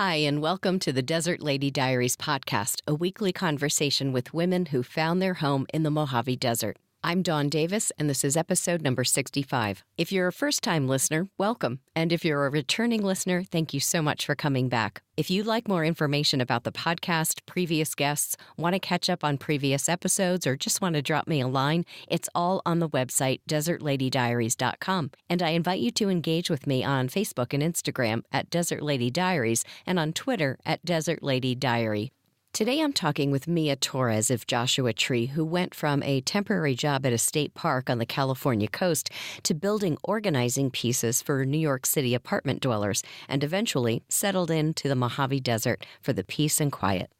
Hi, and welcome to the Desert Lady Diaries podcast, a weekly conversation with women who found their home in the Mojave Desert. I'm Dawn Davis, and this is episode number 65. If you're a first-time listener, welcome. And if you're a returning listener, thank you so much for coming back. If you'd like more information about the podcast, previous guests, want to catch up on previous episodes, or just want to drop me a line, it's all on the website, desertladydiaries.com. And I invite you to engage with me on Facebook and Instagram at Desert Lady Diaries and on Twitter at Desert Lady Diary. Today I'm talking with Mia Torres of Joshua Tree, who went from a temporary job at a state park on the California coast to building organizing pieces for New York City apartment dwellers, and eventually settled into the Mojave Desert for the peace and quiet.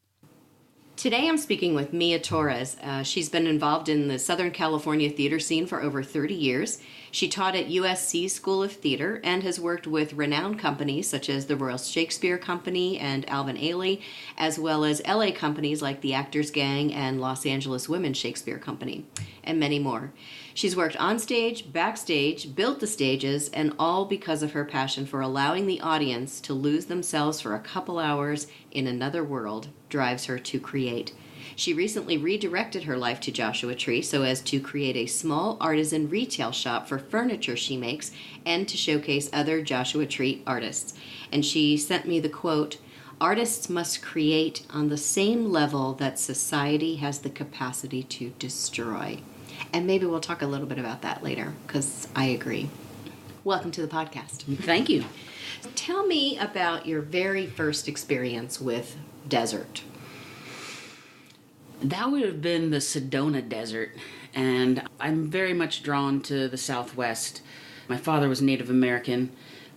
Today I'm speaking with Mia Torres. She's been involved in the Southern California theater scene for over 30 years. She taught at USC School of Theater and has worked with renowned companies such as the Royal Shakespeare Company and Alvin Ailey, as well as LA companies like the Actors Gang and Los Angeles Women's Shakespeare Company, and many more. She's worked on stage, backstage, built the stages, and all because of her passion for allowing the audience to lose themselves for a couple hours in another world drives her to create. She recently redirected her life to Joshua Tree so as to create a small artisan retail shop for furniture she makes and to showcase other Joshua Tree artists. And she sent me the quote, "Artists must create on the same level that society has the capacity to destroy." And maybe we'll talk a little bit about that later, because I agree. Welcome to the podcast. Thank you. Tell me about your very first experience with desert. That would have been the Sedona Desert, and I'm very much drawn to the Southwest. My father was Native American,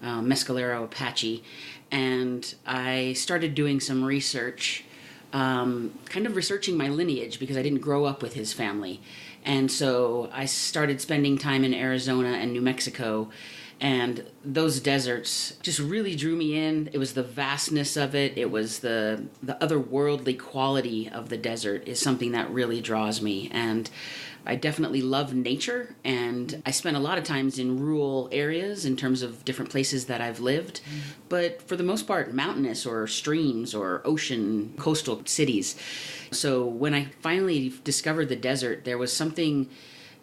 Mescalero Apache, and I started doing some research, kind of researching my lineage because I didn't grow up with his family. And so I started spending time in Arizona and New Mexico, and those deserts just really drew me in. It was the vastness of it. It was the otherworldly quality of the desert is something that really draws me. And I definitely love nature, and I spent a lot of times in rural areas in terms of different places that I've lived, but for the most part, mountainous or streams or ocean, coastal cities. So when I finally discovered the desert, there was something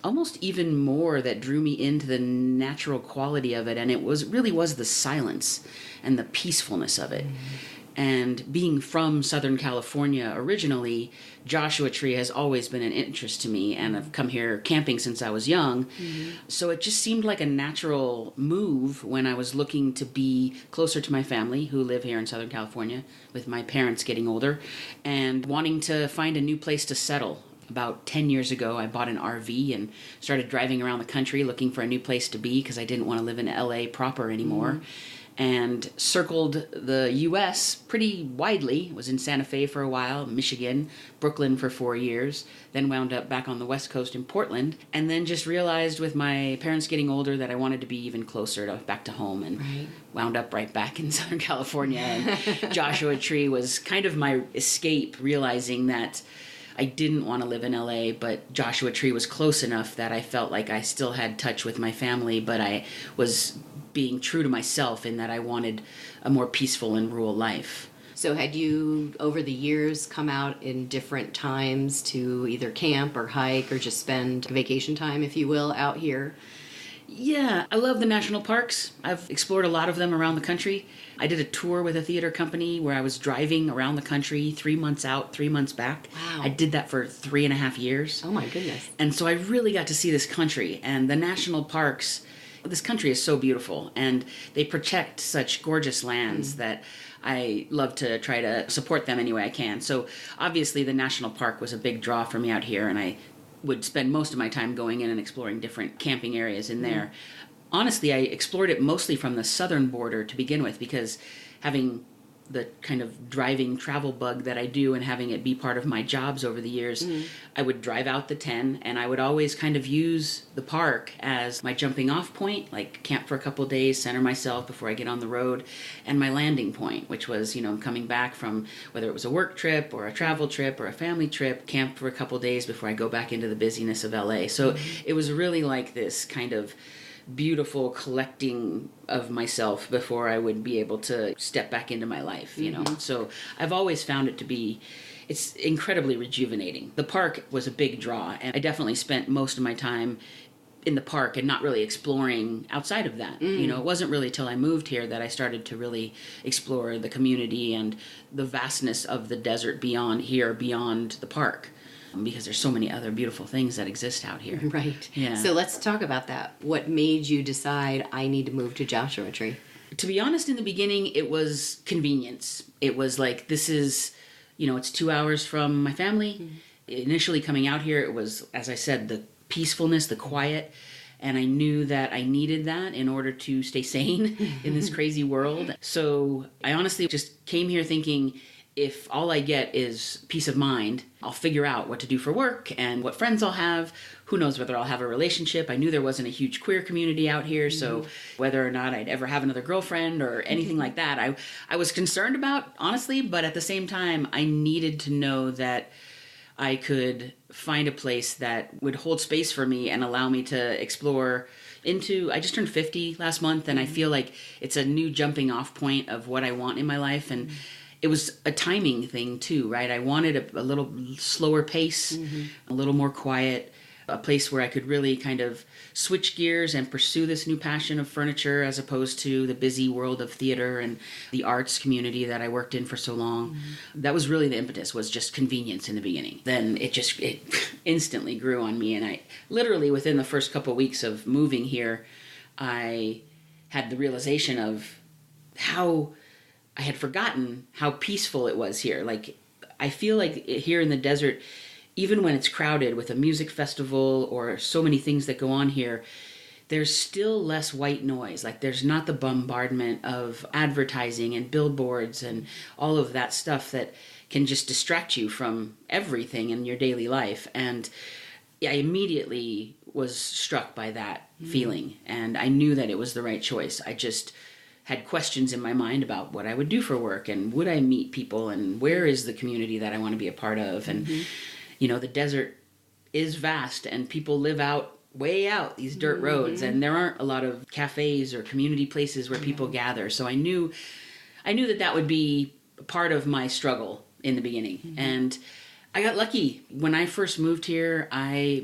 almost even more that drew me into the natural quality of it, and it really was the silence and the peacefulness of it. And being from Southern California originally, Joshua Tree has always been an interest to me, and I've come here camping since I was young. So it just seemed like a natural move when I was looking to be closer to my family who live here in Southern California, with my parents getting older, and wanting to find a new place to settle. About 10 years ago, I bought an RV and started driving around the country looking for a new place to be because I didn't want to live in LA proper anymore. And circled the U.S. pretty widely. Was in Santa Fe for a while, Michigan, Brooklyn for 4 years, then wound up back on the West Coast in Portland, and then just realized with my parents getting older that I wanted to be even closer back to home, and wound up right back in Southern California. And Joshua Tree was kind of my escape, realizing that I didn't want to live in LA, but Joshua Tree was close enough that I felt like I still had touch with my family, but I was being true to myself in that I wanted a more peaceful and rural life. So had you, over the years, come out in different times to either camp or hike or just spend vacation time, if you will, out here? Yeah, I love the national parks. I've explored a lot of them around the country. I did a tour with a theater company where I was driving around the country 3 months out, 3 months back. Wow. I did that for 3.5 years. Oh my goodness. And so I really got to see this country, and the national parks. This country is so beautiful, and they protect such gorgeous lands that I love to try to support them any way I can. So obviously the national park was a big draw for me out here, and I would spend most of my time going in and exploring different camping areas in there. Honestly, I explored it mostly from the southern border to begin with, because having the kind of driving travel bug that I do and having it be part of my jobs over the years, I would drive out the 10, and I would always kind of use the park as my jumping off point, like camp for a couple of days, center myself before I get on the road, and my landing point, which was, coming back from whether it was a work trip or a travel trip or a family trip, camp for a couple of days before I go back into the busyness of LA. So it was really like this kind of beautiful collecting of myself before I would be able to step back into my life, you know. So I've always found it to be, it's incredibly rejuvenating. The park was a big draw, and I definitely spent most of my time in the park and not really exploring outside of that. You know, it wasn't really till I moved here that I started to really explore the community and the vastness of the desert beyond here, beyond the park, because there's so many other beautiful things that exist out here. Right. Yeah. So let's talk about that. What made you decide I need to move to Joshua Tree? To be honest, in the beginning, it was convenience. It was like, this is, you know, it's 2 hours from my family. Initially coming out here, it was, as I said, the peacefulness, the quiet, and I knew that I needed that in order to stay sane in this crazy world. So I honestly just came here thinking, if all I get is peace of mind, I'll figure out what to do for work and what friends I'll have. Who knows whether I'll have a relationship. I knew there wasn't a huge queer community out here, so whether or not I'd ever have another girlfriend or anything like that, I was concerned about, honestly, but at the same time, I needed to know that I could find a place that would hold space for me and allow me to explore into, I just turned 50 last month, and I feel like it's a new jumping off point of what I want in my life. And it was a timing thing too, right? I wanted a little slower pace, a little more quiet, a place where I could really kind of switch gears and pursue this new passion of furniture as opposed to the busy world of theater and the arts community that I worked in for so long. That was really the impetus, was just convenience in the beginning. Then it instantly grew on me, and I literally within the first couple of weeks of moving here, I had the realization of how I had forgotten how peaceful it was here. Like, I feel like here in the desert, even when it's crowded with a music festival or so many things that go on here, there's still less white noise. Like, there's not the bombardment of advertising and billboards and all of that stuff that can just distract you from everything in your daily life. And I immediately was struck by that feeling, and I knew that it was the right choice. I just had questions in my mind about what I would do for work, and would I meet people, and where is the community that I want to be a part of. And you know, the desert is vast, and people live way out these dirt roads, and there aren't a lot of cafes or community places where people gather. So I knew that would be part of my struggle in the beginning. And I got lucky. When I first moved here, I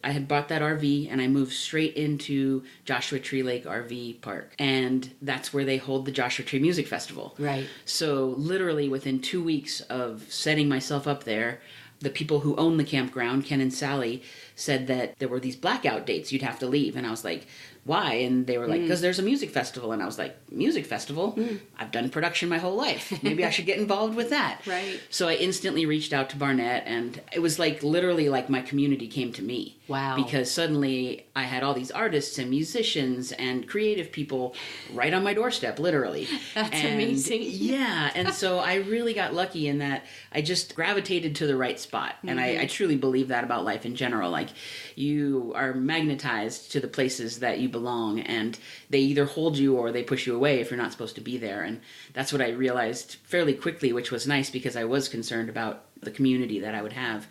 had bought that RV, and I moved straight into Joshua Tree Lake RV Park. And that's where they hold the Joshua Tree Music Festival. Right. So literally within 2 weeks of setting myself up there, the people who own the campground, Ken and Sally, said that there were these blackout dates you'd have to leave. And I was like, why? And they were like, because there's a music festival. And I was like, music festival? I've done production my whole life. Maybe I should get involved with that. Right. So I instantly reached out to Barnett, and it was like literally like my community came to me. Wow. Because suddenly I had all these artists and musicians and creative people right on my doorstep, literally. That's amazing. Yeah. And so I really got lucky in that I just gravitated to the right spot. And I truly believe that about life in general. Like, you are magnetized to the places that you belong, and they either hold you or they push you away if you're not supposed to be there. And that's what I realized fairly quickly, which was nice because I was concerned about the community that I would have.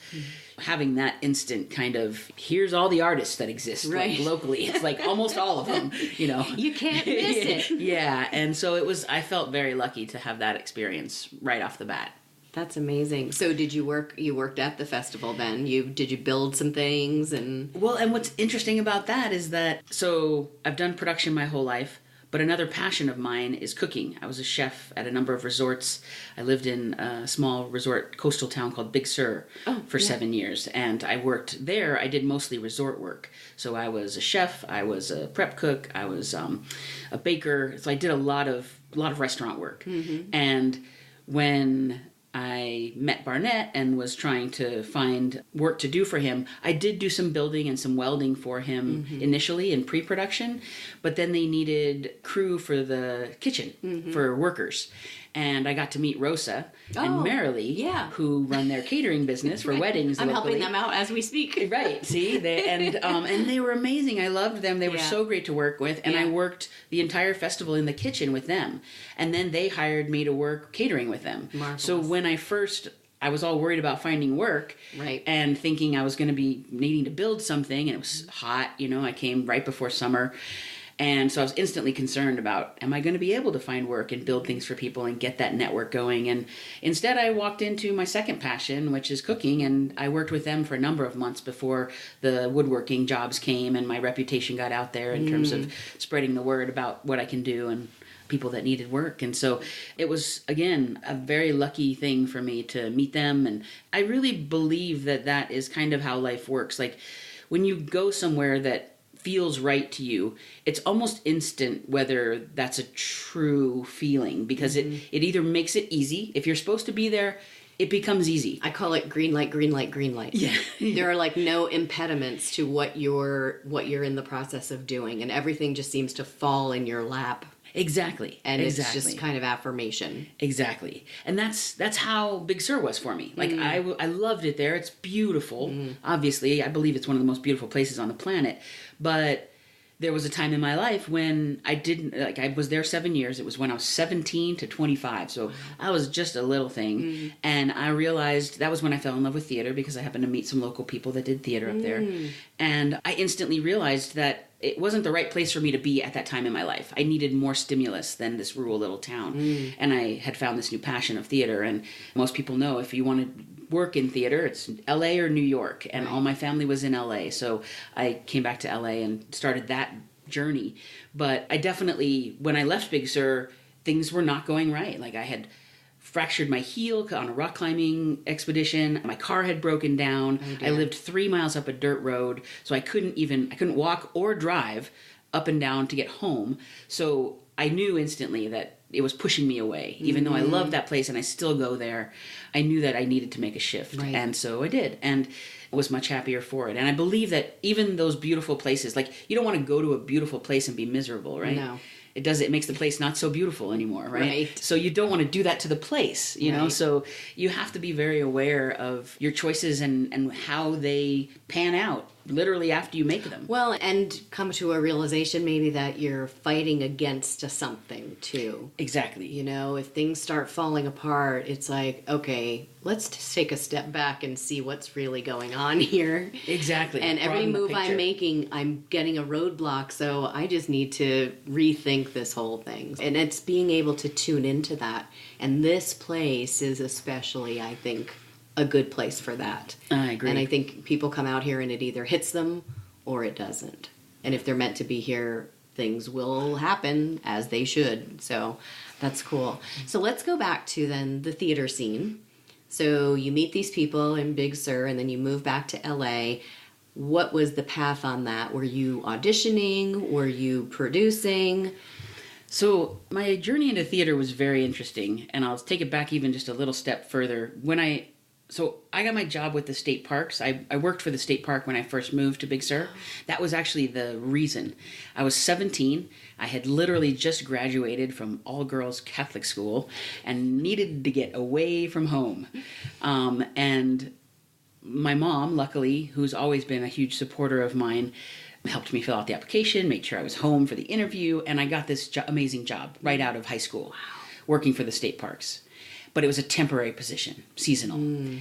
Having that instant kind of, here's all the artists that exist like, locally. It's like almost all of them, you know. You can't miss it. Yeah. And so I felt very lucky to have that experience right off the bat. That's amazing. So you worked at the festival then? Did you build some things? Well, and what's interesting about that is that, so I've done production my whole life, but another passion of mine is cooking. I was a chef at a number of resorts. I lived in a small resort coastal town called Big Sur for 7 years, and I worked there. I did mostly resort work. So I was a chef, I was a prep cook, I was a baker. So I did a lot of restaurant work. And when I met Barnett and was trying to find work to do for him, I did do some building and some welding for him initially in pre-production, but then they needed crew for the kitchen, for workers. And I got to meet Rosa and Marilee, who run their catering business for weddings I'm locally. helping them out as we speak. Right, see? And they were amazing. I loved them. They were so great to work with. And I worked the entire festival in the kitchen with them. And then they hired me to work catering with them. Marvelous. So when I was all worried about finding work, Right. and thinking I was going to be needing to build something, and it was hot, I came right before summer. And so I was instantly concerned about, am I going to be able to find work and build things for people and get that network going? And instead I walked into my second passion, which is cooking, and I worked with them for a number of months before the woodworking jobs came and my reputation got out there in terms of spreading the word about what I can do and people that needed work. And so it was, again, a very lucky thing for me to meet them. And I really believe that that is kind of how life works. Like when you go somewhere that feels right to you, it's almost instant whether that's a true feeling, because it either makes it easy. If you're supposed to be there, it becomes easy. I call it green light, green light, green light. Yeah. There are like no impediments to what you're in the process of doing, and everything just seems to fall in your lap. Exactly. And it's just kind of affirmation. Exactly. And that's how Big Sur was for me. Like I loved it there. It's beautiful. Obviously, I believe it's one of the most beautiful places on the planet. But there was a time in my life when I didn't, like, I was there 7 years. It was when I was 17 to 25. So I was just a little thing. And I realized that was when I fell in love with theater, because I happened to meet some local people that did theater up there. And I instantly realized that it wasn't the right place for me to be at that time in my life. I needed more stimulus than this rural little town. And I had found this new passion of theater. And most people know, if you want to work in theater, it's LA or New York. And all my family was in LA. So I came back to LA and started that journey. But I definitely, when I left Big Sur, things were not going right. Like I had fractured my heel on a rock climbing expedition. My car had broken down. I lived 3 miles up a dirt road, so I couldn't walk or drive up and down to get home. So I knew instantly that it was pushing me away. Even though I love that place and I still go there, I knew that I needed to make a shift. Right. And so I did, and was much happier for it. And I believe that even those beautiful places, like, you don't want to go to a beautiful place and be miserable, right? No. It makes the place not so beautiful anymore, right? Right. So you don't want to do that to the place, you know? So you have to be very aware of your choices and how they pan out, literally after you make them. Well, and come to a realization maybe that you're fighting against something too. Exactly. You know, if things start falling apart, it's like, okay, let's take a step back and see what's really going on here. Exactly. And every Broaden the move I'm picture. making, I'm getting a roadblock, so I just need to rethink this whole thing. And it's being able to tune into that. And this place is especially, I think, a good place for that. I agree. And I think people come out here and it either hits them or it doesn't. And if they're meant to be here, things will happen as they should. So that's cool. So let's go back to then the theater scene. So you meet these people in Big Sur and then you move back to LA. What was the path on that? Were you auditioning? Were you producing? So my journey into theater was very interesting, and I'll take it back even just a little step further. So I got my job with the state parks. I worked for the state park when I first moved to Big Sur. That was actually the reason. I was 17. I had literally just graduated from all-girls Catholic school and needed to get away from home. And my mom, luckily, who's always been a huge supporter of mine, helped me fill out the application, made sure I was home for the interview, and I got this amazing job right out of high school, working for the state parks. But it was a temporary position, seasonal.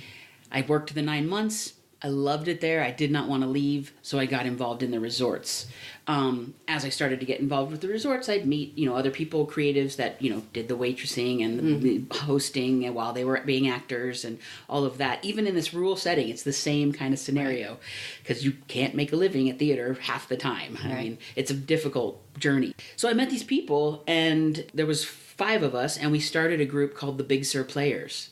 I worked the 9 months. I loved it there. I did not want to leave, so I got involved in the resorts. As I started to get involved with the resorts, I'd meet, other people, creatives that, did the waitressing and the hosting and while they were being actors and all of that. Even in this rural setting, it's the same kind of scenario, because you can't make a living at theater half the time. I mean, it's a difficult journey. So I met these people, and there was 5 of us, and we started a group called the Big Sur Players.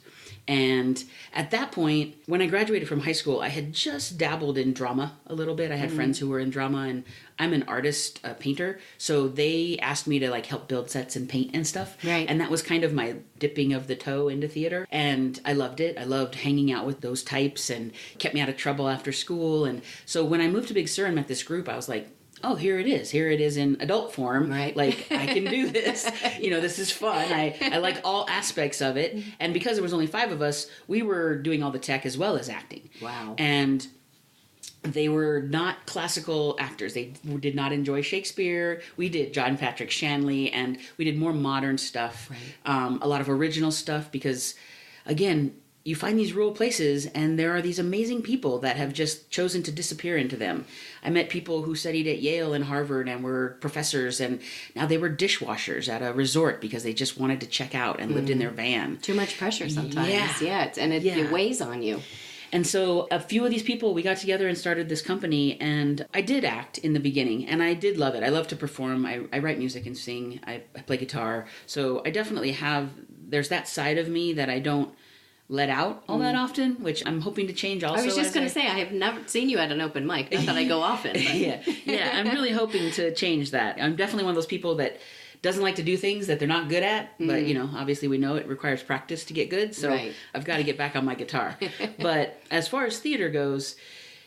And at that point, when I graduated from high school, I had just dabbled in drama a little bit. I had friends who were in drama, and I'm an artist, a painter. So they asked me to help build sets and paint and stuff. Right. And that was kind of my dipping of the toe into theater. And I loved it. I loved hanging out with those types, and kept me out of trouble after school. And so when I moved to Big Sur and met this group, I was like, oh, here it is. Here it is in adult form. Right. Like, I can do this. This is fun. I like all aspects of it. And because there was only 5 of us, we were doing all the tech as well as acting. Wow. And they were not classical actors. They did not enjoy Shakespeare. We did John Patrick Shanley, and we did more modern stuff. Right. A lot of original stuff, because, again, you find these rural places and there are these amazing people that have just chosen to disappear into them. I met people who studied at Yale and Harvard and were professors, and now they were dishwashers at a resort because they just wanted to check out and lived in their van. Too much pressure sometimes. Yeah. It weighs on you. And so a few of these people, we got together and started this company, and I did act in the beginning, and I did love it. I love to perform. I write music and sing. I play guitar. So I definitely there's that side of me that I don't let out all that often, which I'm hoping to change also. I was just going to say, I have never seen you at an open mic. Not that I go often. But. Yeah, I'm really hoping to change that. I'm definitely one of those people that doesn't like to do things that they're not good at, but obviously we know it requires practice to get good, so I've got to get back on my guitar. But as far as theater goes,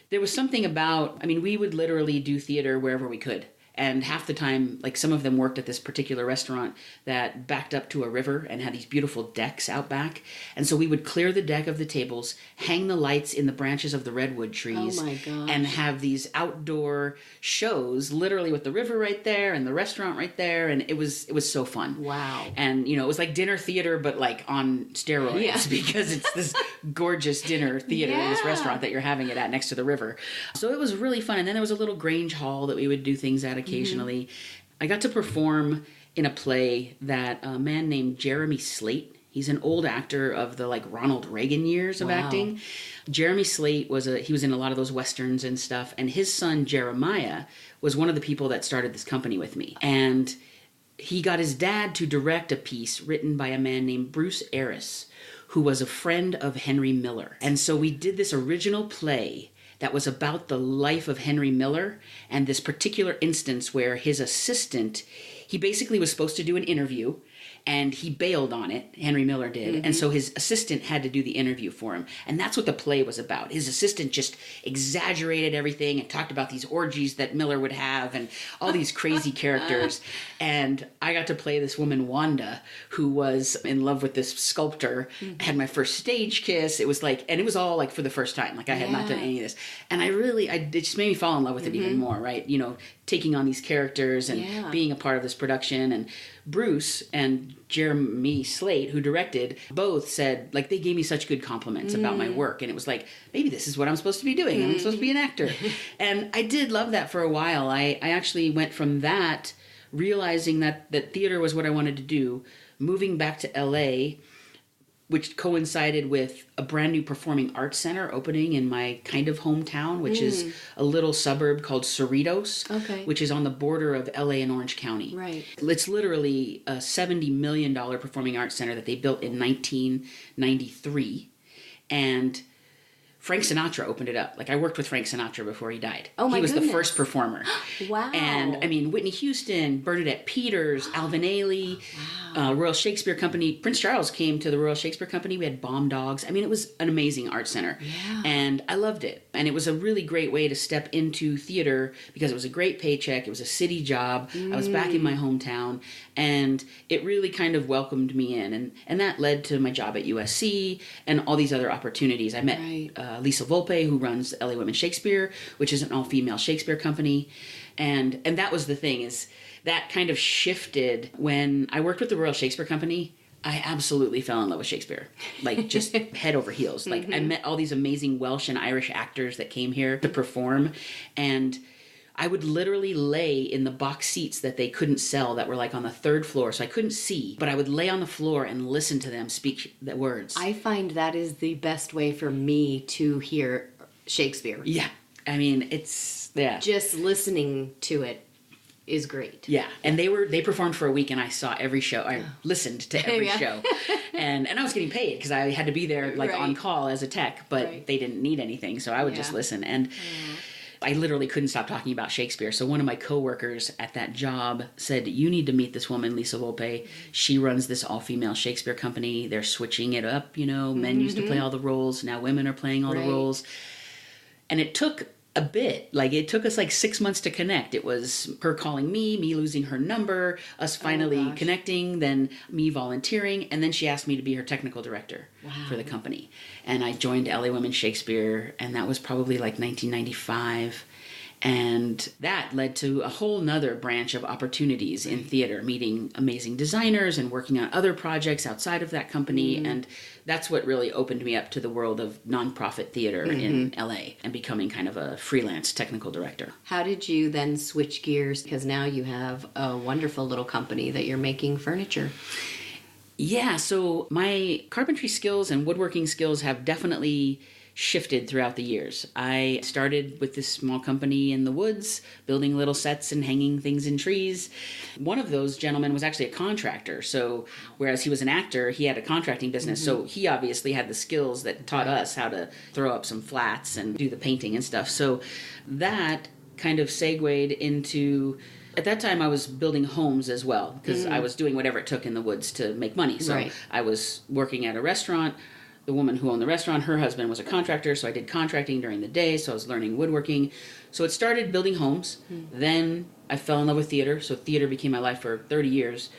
there was something about, we would literally do theater wherever we could. And half the time, like some of them worked at this particular restaurant that backed up to a river and had these beautiful decks out back. And so we would clear the deck of the tables, hang the lights in the branches of the redwood trees, and have these outdoor shows, literally with the river right there and the restaurant right there. And it was so fun. Wow. And, it was like dinner theater, but like on steroids because it's this gorgeous dinner theater in this restaurant that you're having it at next to the river. So it was really fun. And then there was a little Grange Hall that we would do things at occasionally. I got to perform in a play that a man named Jeremy Slate, he's an old actor of the like Ronald Reagan years of acting. Jeremy Slate he was in a lot of those westerns and stuff, and his son Jeremiah was one of the people that started this company with me. And he got his dad to direct a piece written by a man named Bruce Arris, who was a friend of Henry Miller. And so we did this original play that was about the life of Henry Miller and this particular instance where his assistant, he basically was supposed to do an interview and he bailed on it, Henry Miller did, and so his assistant had to do the interview for him. And that's what the play was about. His assistant just exaggerated everything and talked about these orgies that Miller would have and all these crazy characters. And I got to play this woman, Wanda, who was in love with this sculptor. I had my first stage kiss. It was like, and it was all like for the first time. Like I had not done any of this. And it just made me fall in love with it even more, right? Taking on these characters and being a part of this production. And Bruce and Jeremy Slate, who directed, both said, like, they gave me such good compliments about my work. And it was like, maybe this is what I'm supposed to be doing. I'm supposed to be an actor. And I did love that for a while. I actually went from that, realizing that theater was what I wanted to do, moving back to LA, which coincided with a brand new performing arts center opening in my kind of hometown, which is a little suburb called Cerritos, which is on the border of LA and Orange County. Right. It's literally a $70 million performing arts center that they built in 1993. And Frank Sinatra opened it up. Like, I worked with Frank Sinatra before he died. Oh, my He was goodness. the first performer. Wow. And, Whitney Houston, Bernadette Peters, Alvin Ailey, Royal Shakespeare Company. Prince Charles came to the Royal Shakespeare Company. We had Bomb Dogs. It was an amazing art center. Yeah. And I loved it. And it was a really great way to step into theater because it was a great paycheck. It was a city job. I was back in my hometown. And it really kind of welcomed me in. And that led to my job at USC and all these other opportunities. I met Lisa Volpe, who runs LA Women Shakespeare, which is an all-female Shakespeare company. And that was the thing, is that kind of shifted when I worked with the Royal Shakespeare Company. I absolutely fell in love with Shakespeare, like just head over heels. Like I met all these amazing Welsh and Irish actors that came here to perform, and I would literally lay in the box seats that they couldn't sell that were like on the third floor, so I couldn't see, but I would lay on the floor and listen to them speak the words. I find that is the best way for me to hear Shakespeare. Yeah. Just listening to it is great. Yeah. And they performed for a week and I saw every show. I listened to every show. And I was getting paid because I had to be there on call as a tech, but they didn't need anything, so I would just listen. And I literally couldn't stop talking about Shakespeare. So one of my coworkers at that job said, you need to meet this woman, Lisa Volpe. She runs this all-female Shakespeare company. They're switching it up, Men used to play all the roles. Now women are playing all the roles. And it took a bit. It took us 6 months to connect. It was her calling me losing her number, us finally connecting, then me volunteering, and then she asked me to be her technical director for the company. And I joined LA Women Shakespeare, and that was probably 1995. And that led to a whole nother branch of opportunities in theater, meeting amazing designers and working on other projects outside of that company. And that's what really opened me up to the world of nonprofit theater in LA and becoming kind of a freelance technical director. How did you then switch gears? Because now you have a wonderful little company that you're making furniture. Yeah, so my carpentry skills and woodworking skills have definitely shifted throughout the years. I started with this small company in the woods, building little sets and hanging things in trees. One of those gentlemen was actually a contractor. So whereas he was an actor, he had a contracting business. So he obviously had the skills that taught us how to throw up some flats and do the painting and stuff. So that kind of segued into... At that time, I was building homes as well, because I was doing whatever it took in the woods to make money. So I was working at a restaurant. The woman who owned the restaurant, her husband was a contractor, so I did contracting during the day, so I was learning woodworking. So it started building homes. Then I fell in love with theater, so theater became my life for 30 years.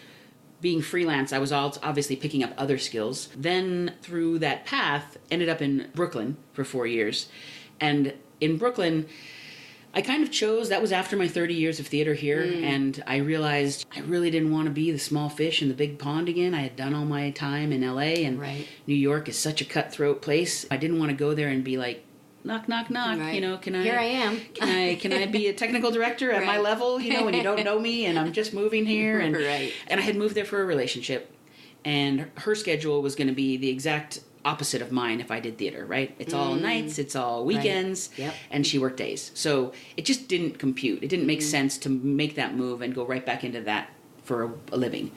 Being freelance, I was obviously picking up other skills. Then through that path, ended up in Brooklyn for 4 years. And in Brooklyn... I kind of chose, that was after my 30 years of theater here, and I realized I really didn't want to be the small fish in the big pond again. I had done all my time in LA, and New York is such a cutthroat place. I didn't want to go there and be like, knock, knock, knock, you know, can I... Here I am. can I be a technical director at my level, you know, when you don't know me and I'm just moving here? And, and I had moved there for a relationship, and her schedule was going to be the exact opposite of mine if I did theater, right? It's all nights, it's all weekends, and she worked days. So it just didn't compute. It didn't make sense to make that move and go right back into that for a living.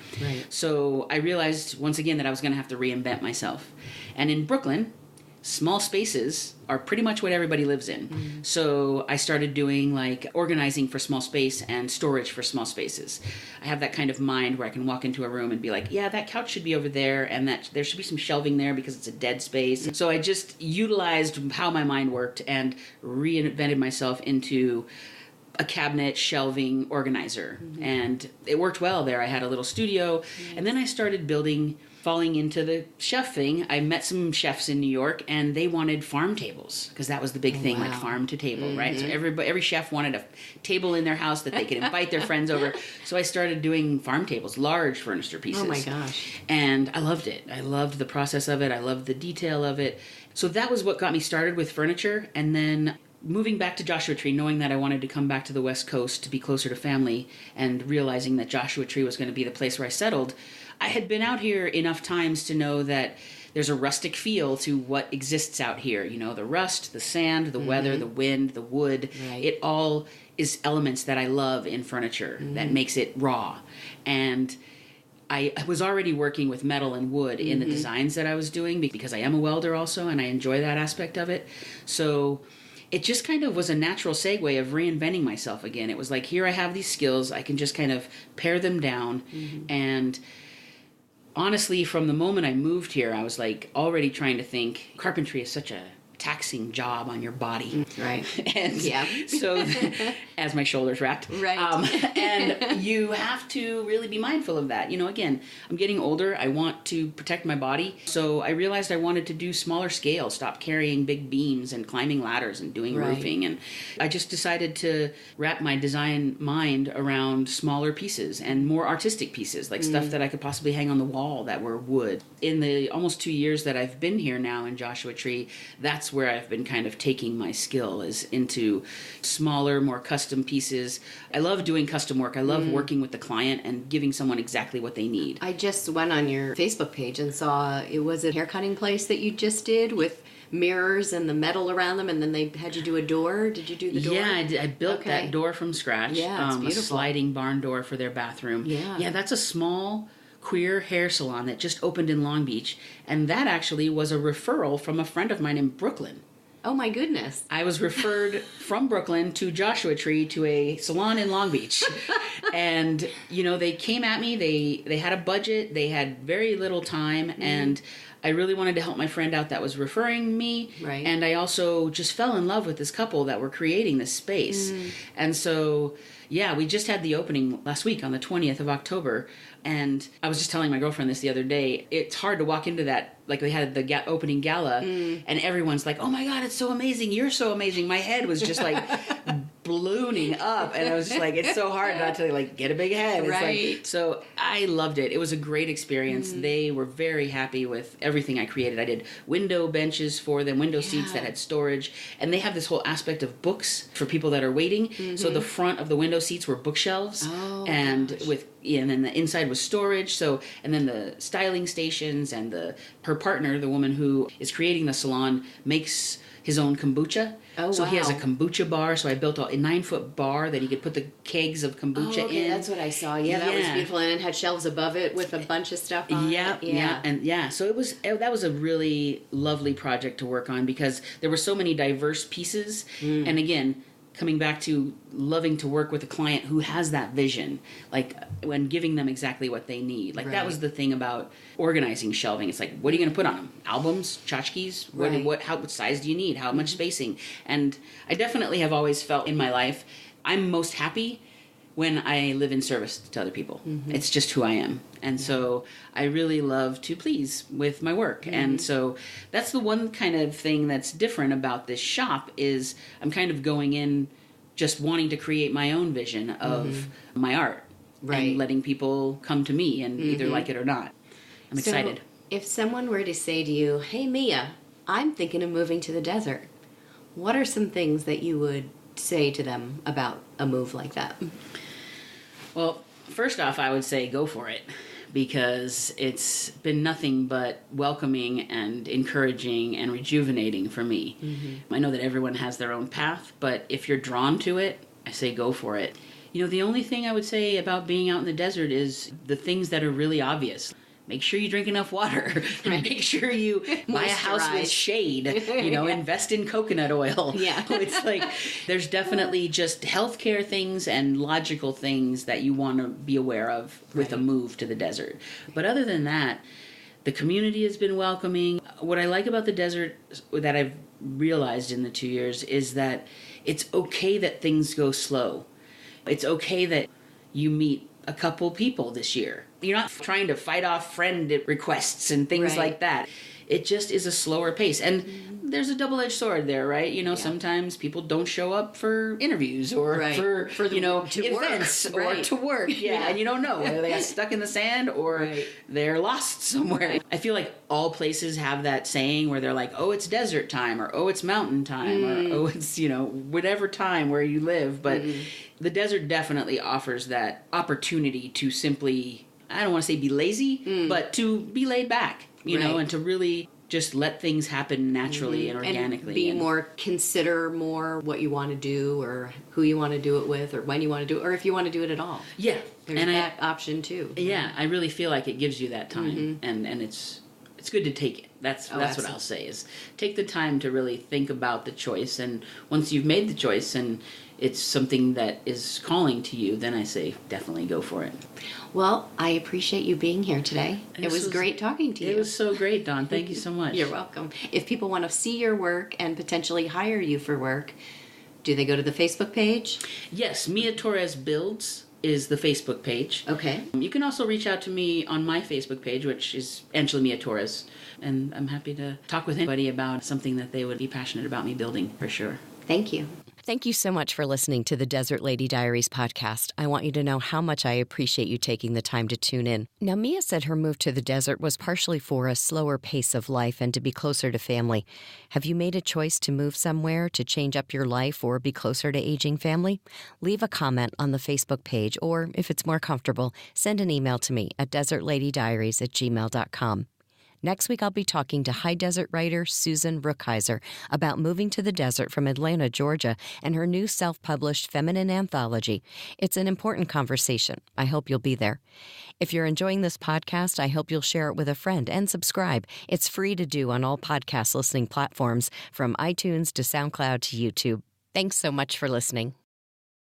So I realized once again that I was going to have to reinvent myself. And in Brooklyn, small spaces are pretty much what everybody lives in. So I started doing like organizing for small space and storage for small spaces. I have that kind of mind where I can walk into a room and be like, yeah, that couch should be over there, and that there should be some shelving there because it's a dead space. So I just utilized how my mind worked and reinvented myself into a cabinet shelving organizer. And it worked well there. I had a little studio, and then I started falling into the chef thing. I met some chefs in New York, and they wanted farm tables because that was the big thing, like farm to table, right? So every chef wanted a table in their house that they could invite their friends over. So I started doing farm tables, large furniture pieces. Oh my gosh. And I loved it. I loved the process of it. I loved the detail of it. So that was what got me started with furniture. And then moving back to Joshua Tree, knowing that I wanted to come back to the West Coast to be closer to family, and realizing that Joshua Tree was going to be the place where I settled, I had been out here enough times to know that there's a rustic feel to what exists out here. You know, the rust, the sand, the weather, the wind, the wood. It all is elements that I love in furniture that makes it raw. And I was already working with metal and wood in the designs that I was doing because I am a welder also, and I enjoy that aspect of it. So it just kind of was a natural segue of reinventing myself again. It was like, here I have these skills. I can just kind of pare them down. And honestly, from the moment I moved here, I was like already trying to think, carpentry is such a taxing job on your body. And so as my shoulders wrapped. And you have to really be mindful of that. You know, again, I'm getting older. I want to protect my body. So I realized I wanted to do smaller scale, stop carrying big beams and climbing ladders and doing roofing. And I just decided to wrap my design mind around smaller pieces and more artistic pieces, like stuff that I could possibly hang on the wall that were wood. In the almost 2 years that I've been here now in Joshua Tree, that's where I've been kind of taking my skill is into smaller, more custom pieces. I love doing custom work. I love working with the client and giving someone exactly what they need. I just went on your Facebook page and saw it was a hair cutting place that you just did with mirrors and the metal around them, and then they had you do a door. Did you do the door? Yeah, I built that door from scratch. Yeah, it's beautiful. A sliding barn door for their bathroom. Yeah, that's a small queer hair salon that just opened in Long Beach, and that actually was a referral from a friend of mine in Brooklyn. Oh my goodness. I was referred from Brooklyn to Joshua Tree to a salon in Long Beach. And, you know, they came at me, they had a budget, they had very little time, and I really wanted to help my friend out that was referring me. And I also just fell in love with this couple that were creating this space. And so, yeah, we just had the opening last week on the 20th of October. And I was just telling my girlfriend this the other day. It's hard to walk into that, like they had the opening gala, and everyone's like, oh my God, it's so amazing. You're so amazing. My head was just like ballooning up, and I was just like, it's so hard not to like get a big head. It's Right. like, so I loved it. It was a great experience. They were very happy with everything I created. I did window benches for them, window seats that had storage, and they have this whole aspect of books for people that are waiting. So the front of the window seats were bookshelves, and and then the inside was storage. So, and then the styling stations, and her partner, the woman who is creating the salon, makes his own kombucha. So he has a kombucha bar. So I built a 9-foot bar that he could put the kegs of kombucha in. That's what I saw. Yeah, that was beautiful, and it had shelves above it with a bunch of stuff on it. Yeah. So that was a really lovely project to work on because there were so many diverse pieces. And again, coming back to loving to work with a client who has that vision, like when giving them exactly what they need. Like that was the thing about organizing shelving. It's like, what are you going to put on them? Albums, tchotchkes? What size do you need? How much spacing? And I definitely have always felt in my life, I'm most happy when I live in service to other people. It's just who I am. And so I really love to please with my work. And so that's the one kind of thing that's different about this shop is I'm kind of going in just wanting to create my own vision of my art. And letting people come to me and either like it or not. I'm excited. If someone were to say to you, hey Mia, I'm thinking of moving to the desert, what are some things that you would say to them about a move like that? Well, first off, I would say go for it because it's been nothing but welcoming and encouraging and rejuvenating for me. I know that everyone has their own path, but if you're drawn to it, I say go for it. You know, the only thing I would say about being out in the desert is the things that are really obvious. Make sure you drink enough water. Make sure you buy a house with shade. You know, invest in coconut oil. It's like there's definitely just healthcare things and logical things that you want to be aware of with a move to the desert. But other than that, the community has been welcoming. What I like about the desert that I've realized in the 2 years is that it's okay that things go slow. It's okay that you meet a couple people this year. You're not trying to fight off friend requests and things like that. It just is a slower pace. And there's a double-edged sword there, right? You know, sometimes people don't show up for interviews or for you know, events or to work. And you don't know whether they got stuck in the sand or they're lost somewhere. I feel like all places have that saying where they're like, oh, it's desert time or oh, it's mountain time or oh, it's, you know, whatever time where you live. But the desert definitely offers that opportunity to simply, I don't want to say be lazy, but to be laid back, you know, and to really just let things happen naturally and organically. And consider more what you want to do or who you want to do it with or when you want to do it or if you want to do it at all. Yeah. There's that option too. Yeah, I really feel like it gives you that time and it's good to take it. That's what I'll say is take the time to really think about the choice, and once you've made the choice and it's something that is calling to you, then I say definitely go for it. Well, I appreciate you being here today. It was great talking to you. It was so great, Dawn. Thank you so much. You're welcome. If people want to see your work and potentially hire you for work, do they go to the Facebook page? Yes, Mia Torres Builds is the Facebook page. Okay. You can also reach out to me on my Facebook page, which is Angela Mia Torres, and I'm happy to talk with anybody about something that they would be passionate about me building, for sure. Thank you. Thank you so much for listening to the Desert Lady Diaries podcast. I want you to know how much I appreciate you taking the time to tune in. Now, Mia said her move to the desert was partially for a slower pace of life and to be closer to family. Have you made a choice to move somewhere to change up your life or be closer to aging family? Leave a comment on the Facebook page, or if it's more comfortable, send an email to me at desertladydiaries@gmail.com. Next week, I'll be talking to high desert writer Susan Brookhiser about moving to the desert from Atlanta, Georgia, and her new self-published feminine anthology. It's an important conversation. I hope you'll be there. If you're enjoying this podcast, I hope you'll share it with a friend and subscribe. It's free to do on all podcast listening platforms, from iTunes to SoundCloud to YouTube. Thanks so much for listening.